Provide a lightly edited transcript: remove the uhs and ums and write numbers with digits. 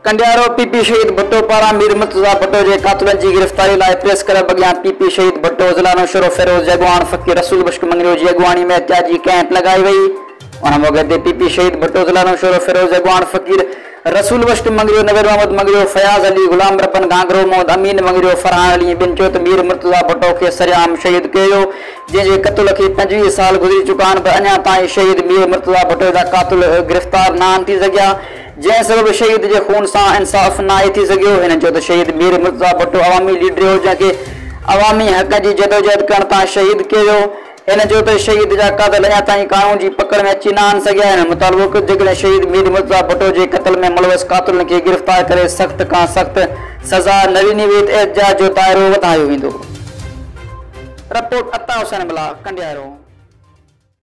Kandiaro PP शहीद भुट्टो पारा मीर मुर्तजा भुट्टो के कातुलन की गिरफ्तारी लाइ प्रेस क्लब अॻियां पीपी शहीद भुट्टो ज़िला नौशरो फेरोज़ अॻवान फ़कीर रसूल बख्श मंगरियो की अॻवानी में एहतियाजी कैंप लगाई वई। उन मौके ते पीपी शहीद भुट्टो ज़िला नौशरो फेरोज़ अॻवान फ़कीर रसूल बख्श मंगरियो नवीर मोहम्मद मंगरियो फयाज़ अली गुलाम रब्बन गांगरो मोहम्मद अमीन मंगरियो फरहान अली बिन चो मीर मुर्तजा भुट्टो के सरेआम शहीद कयो जैसे कत्ल के 25 साल गुजरी चुका पर अञा ताईं शहीद मीर मुर्तजा भुट्टो जा कातिल गिरफ्तार न थी सघिया जैं सबब शहीद के खून से इंसाफ ना थी सघियो। हिन चयो त शहीद मीर मुर्तजा भुट्टो अवामी लीडर हो जैसे अवामी हक की जदोजहद करण तां शहीद कयो। हिन चयो त शहीद जा कातिल अञा ताईं कानून की पकड़ में अची न सघिया आहिनि। मुताबिक़ जेकॾहिं शहीद मीर मुर्तजा भुट्टो के कत्ल में मुलविस कातिलनि खे गिरफ्तार करे सख्त खां सख्त सज़ा न ॾिनी वई त एहतिजाज जो दायरो वधायो वेंदो। रिपोर्ट अता हुसैन बिला कंडियारो।